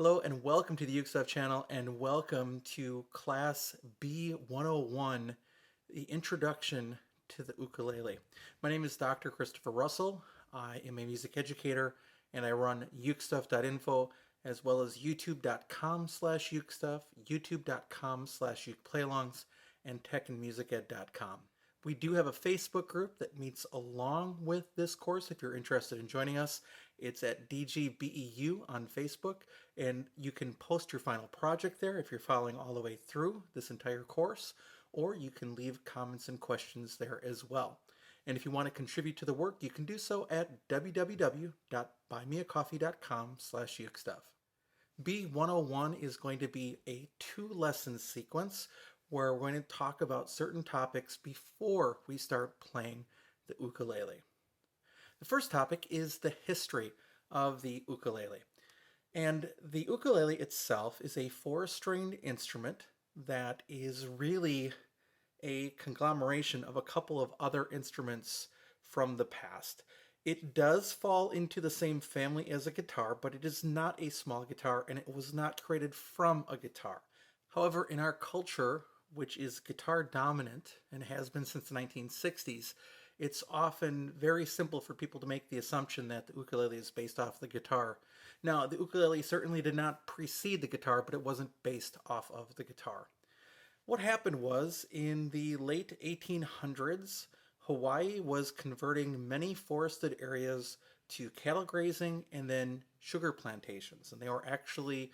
Hello and welcome to the Ukestuff channel and welcome to class B101, the introduction to the ukulele. My name is Dr. Christopher Russell. I am a music educator and I run Ukestuff.info as well as youtube.com/ukestuff, youtube.com/ukeplayalongs, and techandmusiced.com. We do have a Facebook group that meets along with this course if you're interested in joining us. It's at DGBE U on Facebook, and you can post your final project there if you're following all the way through this entire course, or you can leave comments and questions there as well. And if you want to contribute to the work, you can do so at www.buymeacoffee.com/ukestuff. B101 is going to be a 2-lesson sequence where we're going to talk about certain topics before we start playing the ukulele. The first topic is the history of the ukulele. And the ukulele itself is a 4-stringed instrument that is really a conglomeration of a couple of other instruments from the past. It does fall into the same family as a guitar, but it is not a small guitar and it was not created from a guitar. However, in our culture, which is guitar dominant and has been since the 1960s, it's often very simple for people to make the assumption that the ukulele is based off the guitar. Now, the ukulele certainly did not precede the guitar, but it wasn't based off of the guitar. What happened was, in the late 1800s, Hawaii was converting many forested areas to cattle grazing and then sugar plantations. And they were actually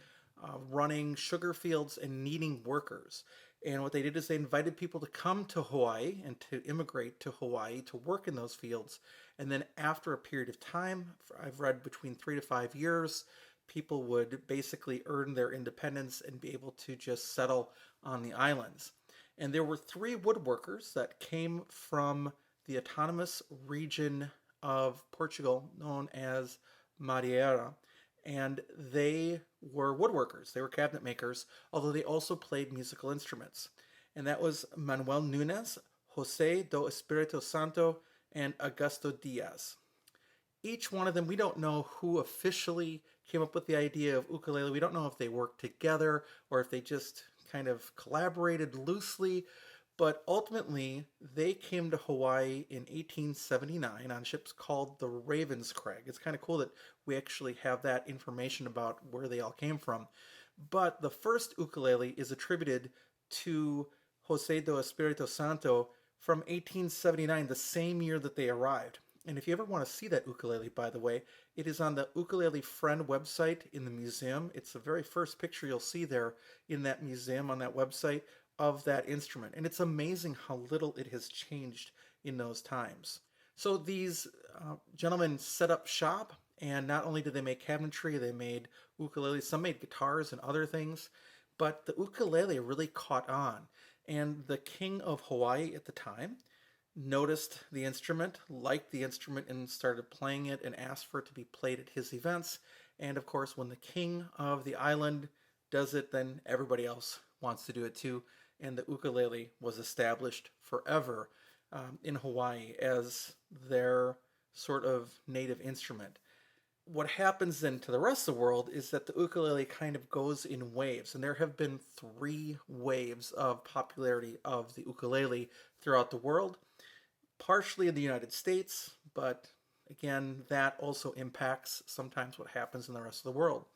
running sugar fields and needing workers. And what they did is they invited people to come to Hawaii and to immigrate to Hawaii to work in those fields. And then after a period of time, I've read between 3 to 5 years, people would basically earn their independence and be able to just settle on the islands. And there were 3 woodworkers that came from the autonomous region of Portugal known as Madeira. And they were woodworkers, they were cabinet makers, although they also played musical instruments. And that was Manuel Nunes, José do Espírito Santo, and Augusto Diaz. Each one of them, we don't know who officially came up with the idea of ukulele. We don't know if they worked together or if they just kind of collaborated loosely. But ultimately, they came to Hawaii in 1879 on ships called the Ravenscraig. It's kind of cool that we actually have that information about where they all came from. But the first ukulele is attributed to José do Espírito Santo from 1879, the same year that they arrived. And if you ever want to see that ukulele, by the way, it is on the Ukulele Friend website in the museum. It's the very first picture you'll see there in that museum on that website of that instrument. And it's amazing how little it has changed in those times. So these gentlemen set up shop, and not only did they make cabinetry, they made ukuleles, some made guitars and other things, but the ukulele really caught on. And the king of Hawaii at the time noticed the instrument, liked the instrument, and started playing it and asked for it to be played at his events. And of course, when the king of the island does it, then everybody else wants to do it too. And the ukulele was established forever in Hawaii as their sort of native instrument. What happens then to the rest of the world is that the ukulele kind of goes in waves, and there have been 3 waves of popularity of the ukulele throughout the world, partially in the United States, but again, that also impacts sometimes what happens in the rest of the world.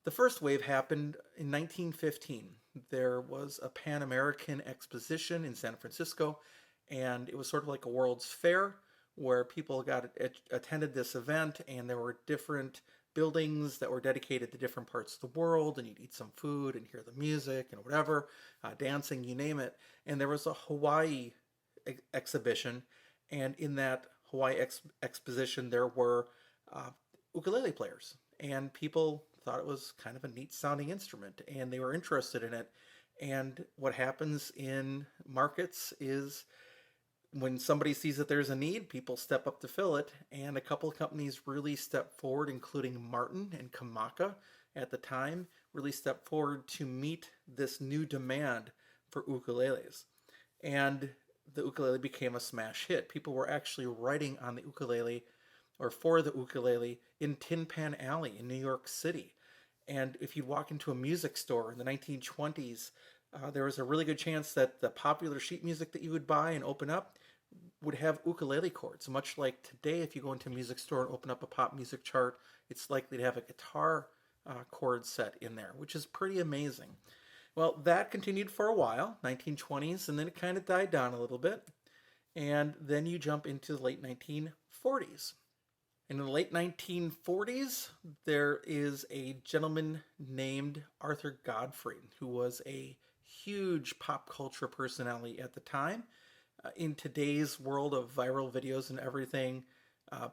The first wave happened in 1915. There was a Pan-American exposition in San Francisco, and it was sort of like a World's Fair where people attended this event, and there were different buildings that were dedicated to different parts of the world, and you'd eat some food and hear the music and whatever, dancing, you name it. And there was a Hawaii exhibition, and in that Hawaii exposition there were ukulele players, and people thought it was kind of a neat sounding instrument and they were interested in it. And what happens in markets is when somebody sees that there's a need, people step up to fill it, and a couple of companies really stepped forward, including Martin and Kamaka at the time, really stepped forward to meet this new demand for ukuleles. And the ukulele became a smash hit. People were actually writing on the ukulele or for the ukulele in Tin Pan Alley in New York City. And if you walk into a music store in the 1920s, there was a really good chance that the popular sheet music that you would buy and open up would have ukulele chords. Much like today, if you go into a music store and open up a pop music chart, it's likely to have a guitar chord set in there, which is pretty amazing. Well, that continued for a while, 1920s, and then it kind of died down a little bit. And then you jump into the late 1940s. In the late 1940s, there is a gentleman named Arthur Godfrey, who was a huge pop culture personality at the time. In today's world of viral videos and everything, uh,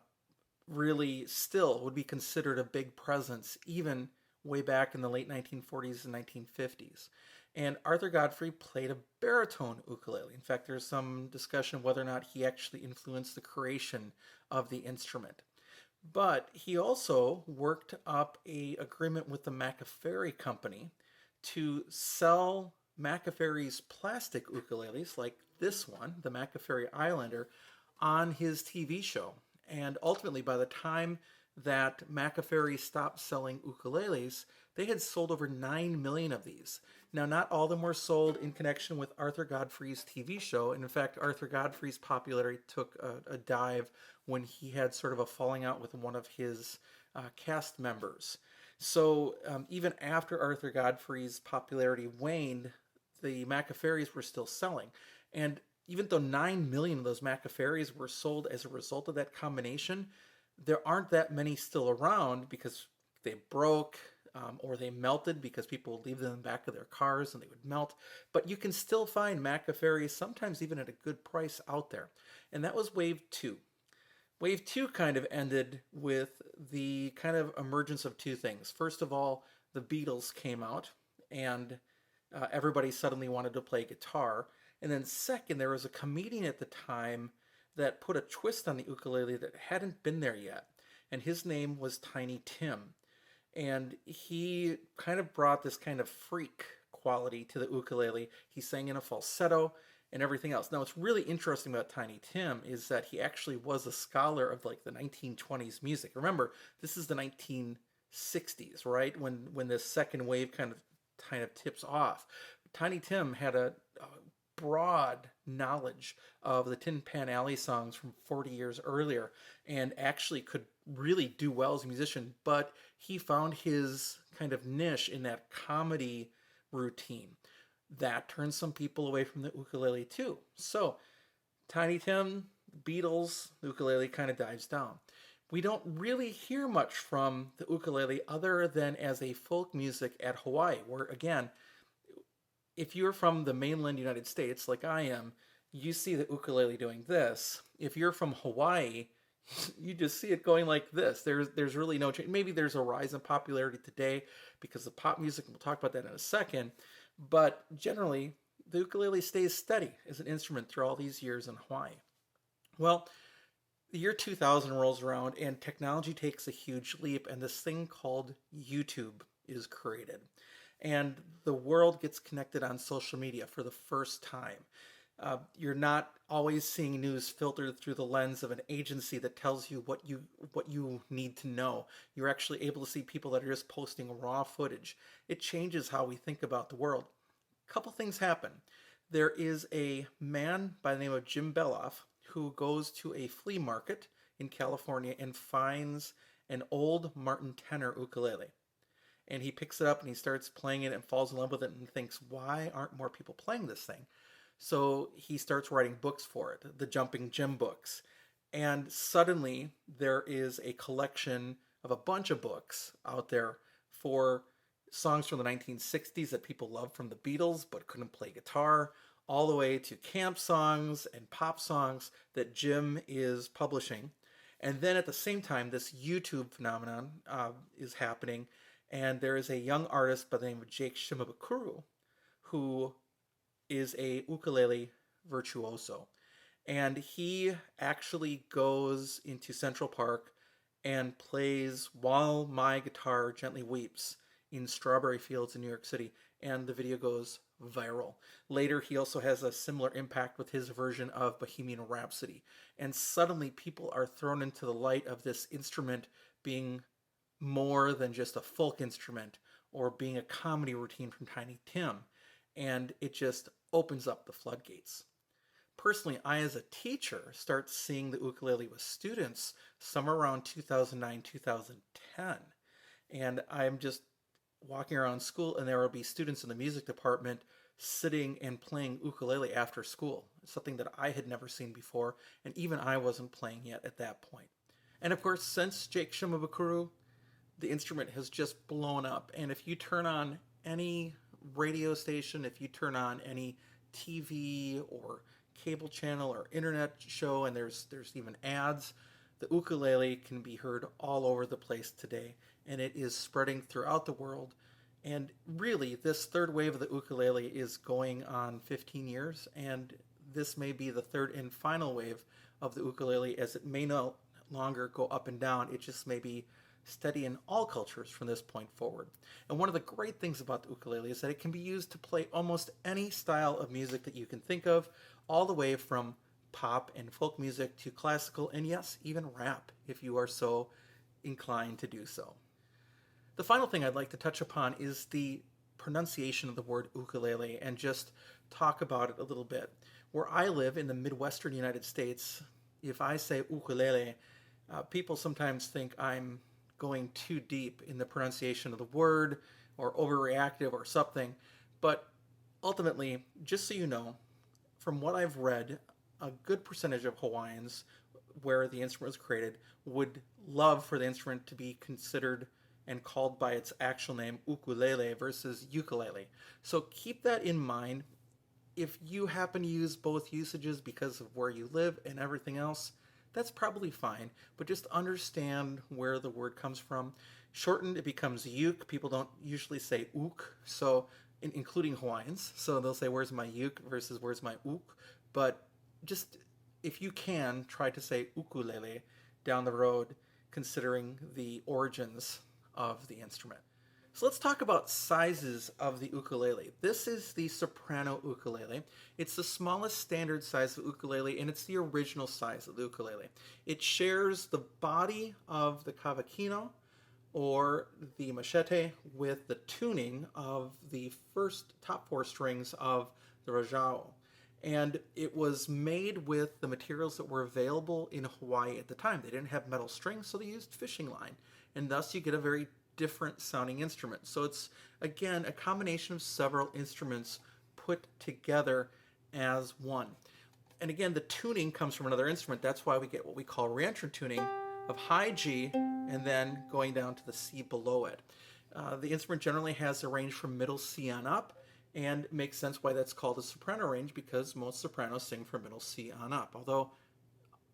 really still would be considered a big presence, even way back in the late 1940s and 1950s. And Arthur Godfrey played a baritone ukulele. In fact, there's some discussion whether or not he actually influenced the creation of the instrument. But he also worked up a agreement with the McAfee Company to sell McAfee's plastic ukuleles, like this one, the McAfee Islander, on his TV show. And ultimately, by the time that McAfee stopped selling ukuleles, they had sold over 9 million of these. Now, not all of them were sold in connection with Arthur Godfrey's TV show. And in fact, Arthur Godfrey's popularity took a dive when he had sort of a falling out with one of his cast members. So even after Arthur Godfrey's popularity waned, the McAfees were still selling. And even though 9 million of those McAfees were sold as a result of that combination, there aren't that many still around because they broke or they melted because people would leave them in the back of their cars and they would melt. But you can still find McAfees, sometimes even at a good price out there. And that was wave two. Wave two kind of ended with the kind of emergence of two things. First of all, the Beatles came out and everybody suddenly wanted to play guitar. And then second, there was a comedian at the time that put a twist on the ukulele that hadn't been there yet. And his name was Tiny Tim. And he kind of brought this kind of freak quality to the ukulele. He sang in a falsetto and everything else. Now, what's really interesting about Tiny Tim is that he actually was a scholar of like the 1920s music. Remember, this is the 1960s, right? When this second wave kind of tips off. Tiny Tim had a broad knowledge of the Tin Pan Alley songs from 40 years earlier and actually could really do well as a musician, but he found his kind of niche in that comedy routine. That turns some people away from the ukulele too. So, Tiny Tim, Beatles, the ukulele kind of dives down. We don't really hear much from the ukulele other than as a folk music at Hawaii, where again, if you're from the mainland United States, like I am, you see the ukulele doing this. If you're from Hawaii, you just see it going like this. There's really no change. Maybe there's a rise in popularity today because of pop music, and we'll talk about that in a second. But generally, the ukulele stays steady as an instrument through all these years in Hawaii. Well, the year 2000 rolls around and technology takes a huge leap, and this thing called YouTube is created. And the world gets connected on social media for the first time. You're not always seeing news filtered through the lens of an agency that tells you what you need to know. You're actually able to see people that are just posting raw footage. It changes how we think about the world. A couple things happen. There is a man by the name of Jim Beloff who goes to a flea market in California and finds an old Martin tenor ukulele. And he picks it up and he starts playing it and falls in love with it and thinks, why aren't more people playing this thing? So he starts writing books for it, the Jumping Jim books. And suddenly there is a collection of a bunch of books out there for songs from the 1960s that people loved from the Beatles but couldn't play guitar, all the way to camp songs and pop songs that Jim is publishing. And then at the same time, this YouTube phenomenon is happening. And there is a young artist by the name of Jake Shimabukuro who is a ukulele virtuoso. And he actually goes into Central Park and plays While My Guitar Gently Weeps in strawberry fields in New York City. And the video goes viral. Later, he also has a similar impact with his version of Bohemian Rhapsody. And suddenly people are thrown into the light of this instrument being more than just a folk instrument, or being a comedy routine from Tiny Tim, and it just opens up the floodgates. Personally, I as a teacher start seeing the ukulele with students somewhere around 2009, 2010. And I'm just walking around school and there will be students in the music department sitting and playing ukulele after school, something that I had never seen before, and even I wasn't playing yet at that point. And of course, since Jake Shimabukuro, the instrument has just blown up. And if you turn on any radio station, if you turn on any TV or cable channel or internet show, and there's even ads, the ukulele can be heard all over the place today, and it is spreading throughout the world. And really, this third wave of the ukulele is going on 15 years, and this may be the third and final wave of the ukulele, as it may no longer go up and down. It just may be steady in all cultures from this point forward. And one of the great things about the ukulele is that it can be used to play almost any style of music that you can think of, all the way from pop and folk music to classical, and yes, even rap, if you are so inclined to do so. The final thing I'd like to touch upon is the pronunciation of the word ukulele and just talk about it a little bit. Where I live in the Midwestern United States, if I say ukulele, people sometimes think I'm going too deep in the pronunciation of the word or overreactive or something. But ultimately, just so you know, from what I've read, a good percentage of Hawaiians where the instrument was created would love for the instrument to be considered and called by its actual name, ukulele, versus ukulele. So keep that in mind. If you happen to use both usages because of where you live and everything else, that's probably fine, but just understand where the word comes from. Shortened, it becomes uke. People don't usually say uk, so including Hawaiians. So they'll say, where's my uke versus where's my uk. But just, if you can, try to say ukulele down the road, considering the origins of the instrument. So let's talk about sizes of the ukulele. This is the soprano ukulele. It's the smallest standard size of ukulele, and it's the original size of the ukulele. It shares the body of the cavaquinho or the machete with the tuning of the first top four strings of the rajao. And it was made with the materials that were available in Hawaii at the time. They didn't have metal strings, so they used fishing line. And thus you get a very different sounding instrument. So it's, again, a combination of several instruments put together as one. And again, the tuning comes from another instrument. That's why we get what we call reentrant tuning of high G and then going down to the C below it. The instrument generally has a range from middle C on up, and it makes sense why that's called a soprano range, because most sopranos sing from middle C on up. Although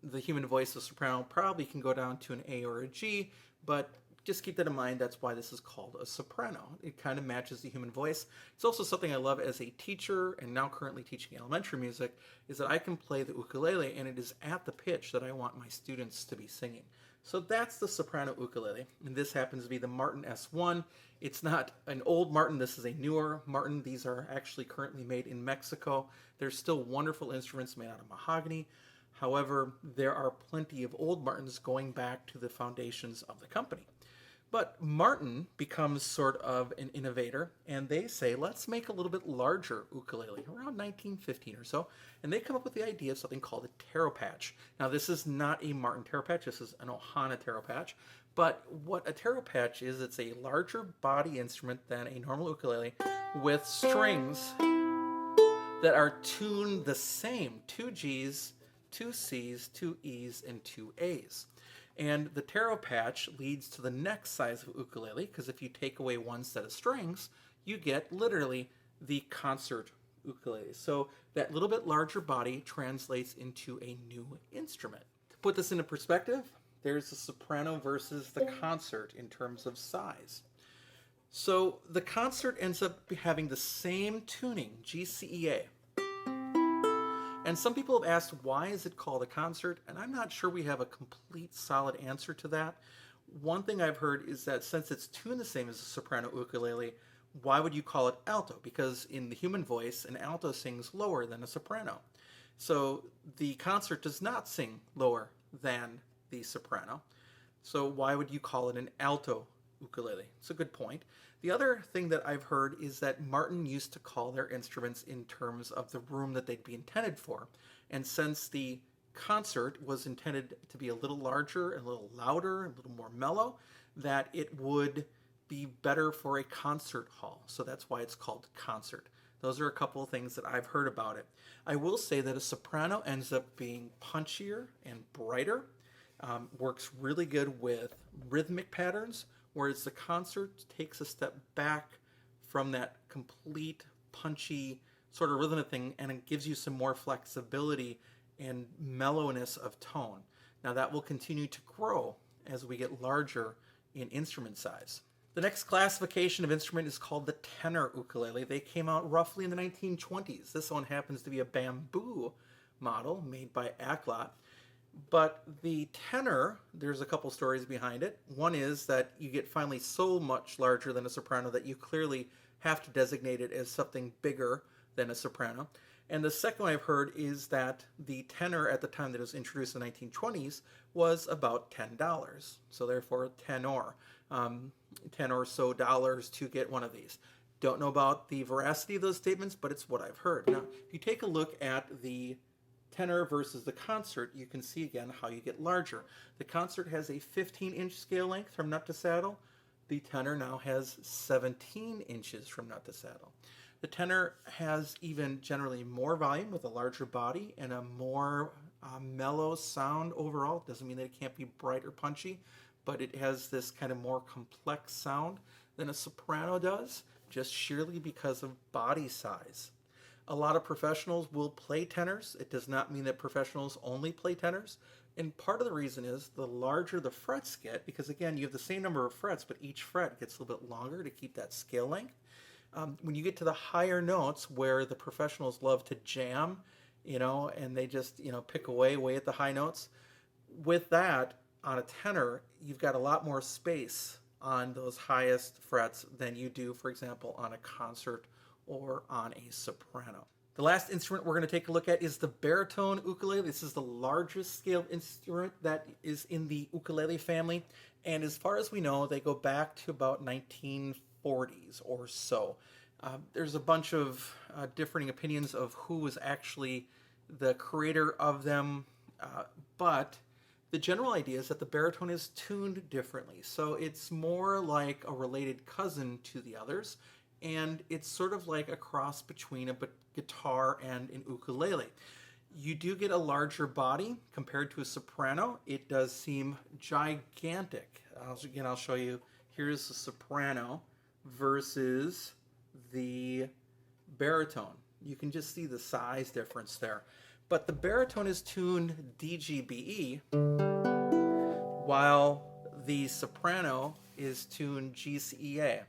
the human voice of soprano probably can go down to an A or a G, but just keep that in mind. That's why this is called a soprano. It kind of matches the human voice. It's also something I love as a teacher, and now currently teaching elementary music, is that I can play the ukulele and it is at the pitch that I want my students to be singing. So that's the soprano ukulele, and this happens to be the Martin S1. It's not an old Martin, this is a newer Martin. These are actually currently made in Mexico. They're still wonderful instruments made out of mahogany. However, there are plenty of old Martins going back to the foundations of the company. But Martin becomes sort of an innovator, and they say, let's make a little bit larger ukulele, around 1915 or so, and they come up with the idea of something called a taro patch. Now, this is not a Martin taro patch, this is an Ohana taro patch, but what a taro patch is, it's a larger body instrument than a normal ukulele with strings that are tuned the same, 2 Gs, 2 Cs, 2 Es, and 2 As. And the taro patch leads to the next size of ukulele, because if you take away one set of strings, you get literally the concert ukulele. So that little bit larger body translates into a new instrument. To put this into perspective, there's the soprano versus the concert in terms of size. So the concert ends up having the same tuning, G, C, E, A. And some people have asked, why is it called a concert? And I'm not sure we have a complete solid answer to that. One thing I've heard is that since it's tuned the same as a soprano ukulele, why would you call it alto? Because in the human voice, an alto sings lower than a soprano. So the concert does not sing lower than the soprano. So why would you call it an alto ukulele. It's a good point. The other thing that I've heard is that Martin used to call their instruments in terms of the room that they'd be intended for. And since the concert was intended to be a little larger, a little louder, a little more mellow, that it would be better for a concert hall. So that's why it's called concert. Those are a couple of things that I've heard about it. I will say that a soprano ends up being punchier and brighter, works really good with rhythmic patterns, whereas the concert takes a step back from that complete punchy sort of rhythmic thing, and it gives you some more flexibility and mellowness of tone. Now that will continue to grow as we get larger in instrument size. The next classification of instrument is called the tenor ukulele. They came out roughly in the 1920s. This one happens to be a bamboo model made by Acklot. But the tenor, there's a couple stories behind it. One is that you get finally so much larger than a soprano that you clearly have to designate it as something bigger than a soprano. And the second one I've heard is that the tenor at the time that it was introduced in the 1920s was about $10. So therefore, tenor. 10 or so dollars to get one of these. Don't know about the veracity of those statements, but it's what I've heard. Now, if you take a look at the tenor versus the concert, you can see again how you get larger. The concert has a 15-inch scale length from nut to saddle. The tenor now has 17 inches from nut to saddle. The tenor has even generally more volume with a larger body and a more mellow sound overall. It doesn't mean that it can't be bright or punchy, but it has this kind of more complex sound than a soprano does, just sheerly because of body size. A lot of professionals will play tenors. It does not mean that professionals only play tenors. And part of the reason is the larger the frets get, because again, you have the same number of frets, but each fret gets a little bit longer to keep that scale length. When you get to the higher notes where the professionals love to jam, and they just, pick away at the high notes, with that, on a tenor, you've got a lot more space on those highest frets than you do, for example, on a concert or on a soprano. The last instrument we're going to take a look at is the baritone ukulele. This is the largest scale instrument that is in the ukulele family. And as far as we know, they go back to about 1940s or so. There's a bunch of differing opinions of who was actually the creator of them, but the general idea is that the baritone is tuned differently. So it's more like a related cousin to the others, and it's sort of like a cross between a guitar and an ukulele. You do get a larger body compared to a soprano. It does seem gigantic. I'll show you. Here's the soprano versus the baritone. You can just see the size difference there. But the baritone is tuned DGBE, while the soprano is tuned GCEA.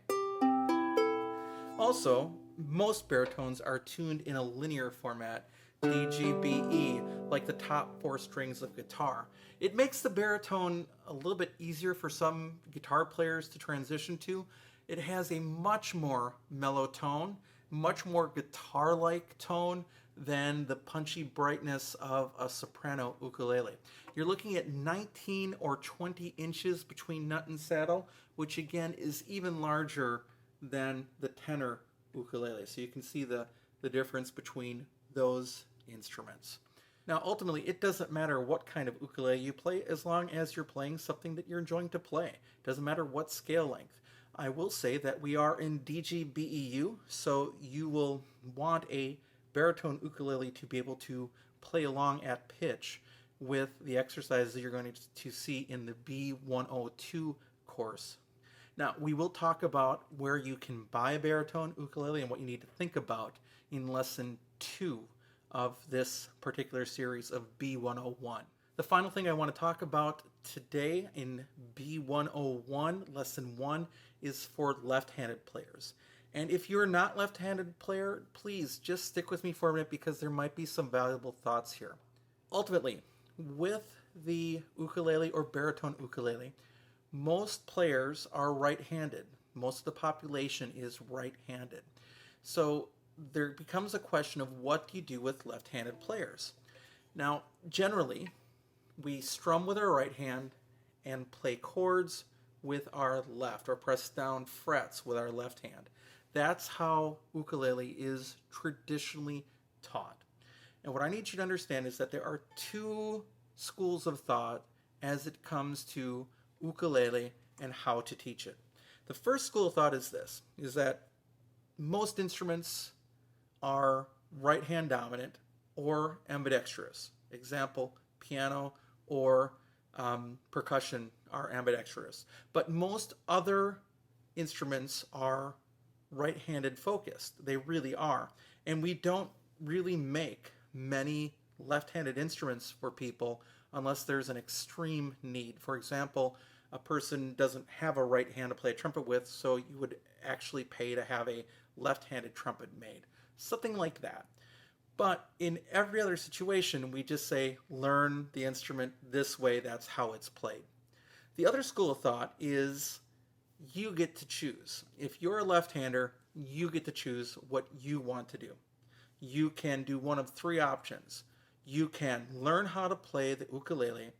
Also, most baritones are tuned in a linear format, DGBE, like the top 4 strings of guitar. It makes the baritone a little bit easier for some guitar players to transition to. It has a much more mellow tone, much more guitar-like tone than the punchy brightness of a soprano ukulele. You're looking at 19 or 20 inches between nut and saddle, which again is even larger than the tenor ukulele. So you can see the difference between those instruments. Now, ultimately, it doesn't matter what kind of ukulele you play as long as you're playing something that you're enjoying to play. It doesn't matter what scale length. I will say that we are in DGBE U, so you will want a baritone ukulele to be able to play along at pitch with the exercises that you're going to see in the B102 course. Now, we will talk about where you can buy a baritone ukulele and what you need to think about in lesson 2 of this particular series of B101. The final thing I want to talk about today in B101, lesson 1, is for left-handed players. And if you're not left-handed player, please just stick with me for a minute because there might be some valuable thoughts here. Ultimately, with the ukulele or baritone ukulele, most players are right-handed. Most of the population is right-handed. So there becomes a question of what do you do with left-handed players? Now, generally, we strum with our right hand and play chords with our left or press down frets with our left hand. That's how ukulele is traditionally taught. And what I need you to understand is that there are two schools of thought as it comes to ukulele and how to teach it. The first school of thought is this, is that most instruments are right hand dominant or ambidextrous. Example, piano or percussion are ambidextrous. But most other instruments are right-handed focused. They really are. And we don't really make many left-handed instruments for people unless there's an extreme need. For example, a person doesn't have a right hand to play a trumpet with, so you would actually pay to have a left-handed trumpet made. Something like that. But in every other situation, we just say, learn the instrument this way, that's how it's played. The other school of thought is you get to choose. If you're a left-hander, you get to choose what you want to do. You can do one of three options. You can learn how to play the ukulele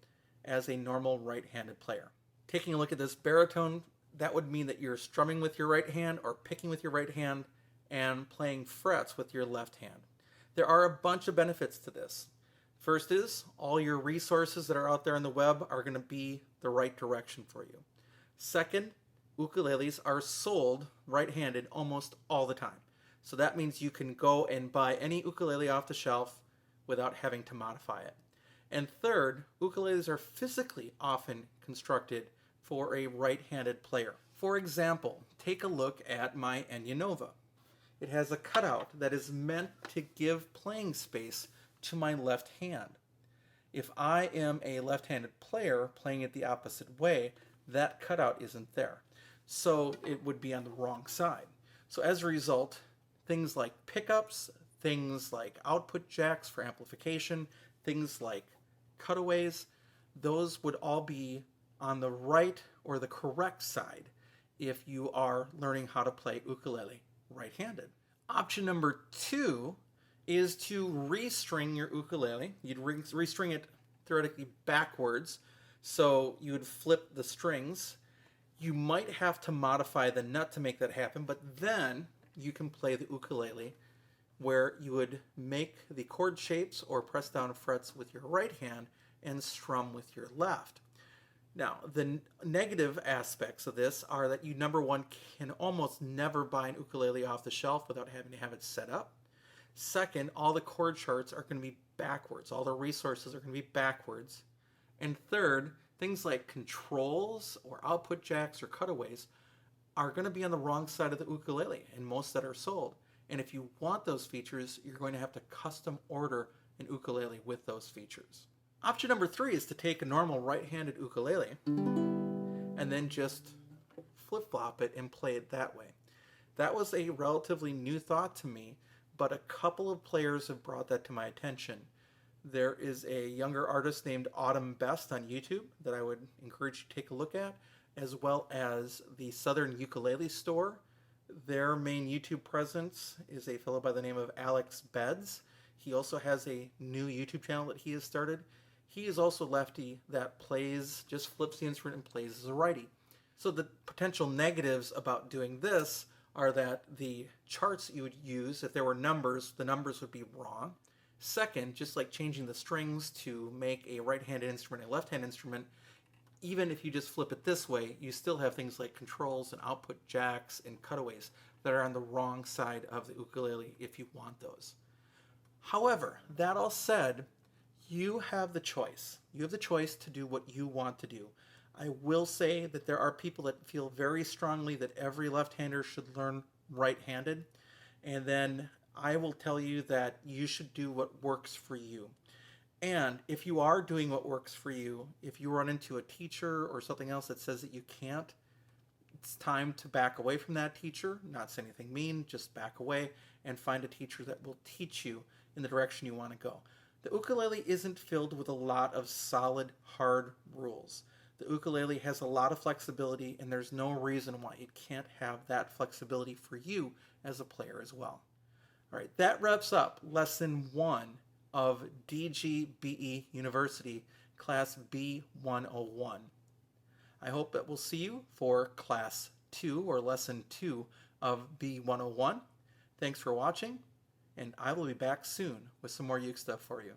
as a normal right-handed player. Taking a look at this baritone, that would mean that you're strumming with your right hand or picking with your right hand and playing frets with your left hand. There are a bunch of benefits to this. First is all your resources that are out there on the web are going to be the right direction for you. Second, ukuleles are sold right-handed almost all the time. So that means you can go and buy any ukulele off the shelf without having to modify it. And third, ukuleles are physically often constructed for a right-handed player. For example, take a look at my Enya Nova. It has a cutout that is meant to give playing space to my left hand. If I am a left-handed player playing it the opposite way, that cutout isn't there. So it would be on the wrong side. So as a result, things like pickups, things like output jacks for amplification, things like cutaways, those would all be on the right or the correct side if you are learning how to play ukulele right-handed. Option number 2 is to restring your ukulele. You'd restring it theoretically backwards, so you would flip the strings. You might have to modify the nut to make that happen, but then you can play the ukulele where you would make the chord shapes or press down frets with your right hand and strum with your left. Now, the negative aspects of this are that you, number one, can almost never buy an ukulele off the shelf without having to have it set up. Second, all the chord charts are going to be backwards. All the resources are going to be backwards. And third, things like controls or output jacks or cutaways are going to be on the wrong side of the ukulele in most that are sold. And if you want those features, you're going to have to custom order an ukulele with those features. Option number 3 is to take a normal right-handed ukulele and then just flip-flop it and play it that way. That was a relatively new thought to me, but a couple of players have brought that to my attention. There is a younger artist named Autumn Best on YouTube that I would encourage you to take a look at, as well as the Southern Ukulele Store. Their main YouTube presence is a fellow by the name of Alex Beds. He also has a new YouTube channel that he has started. He is also lefty that just flips the instrument and plays as a righty. So the potential negatives about doing this are that the charts you would use, if there were numbers, the numbers would be wrong. Second, just like changing the strings to make a right-handed instrument a left-handed instrument, even if you just flip it this way, you still have things like controls and output jacks and cutaways that are on the wrong side of the ukulele if you want those. However, that all said, you have the choice. You have the choice to do what you want to do. I will say that there are people that feel very strongly that every left-hander should learn right-handed, and then I will tell you that you should do what works for you. And if you are doing what works for you, if you run into a teacher or something else that says that you can't, it's time to back away from that teacher, not say anything mean, just back away and find a teacher that will teach you in the direction you want to go. The ukulele isn't filled with a lot of solid, hard rules. The ukulele has a lot of flexibility, and there's no reason why it can't have that flexibility for you as a player as well. All right, that wraps up Lesson 1 of DGBE University, Class B101. I hope that we'll see you for class 2 or lesson 2 of B101. Thanks for watching, and I will be back soon with some more uke stuff for you.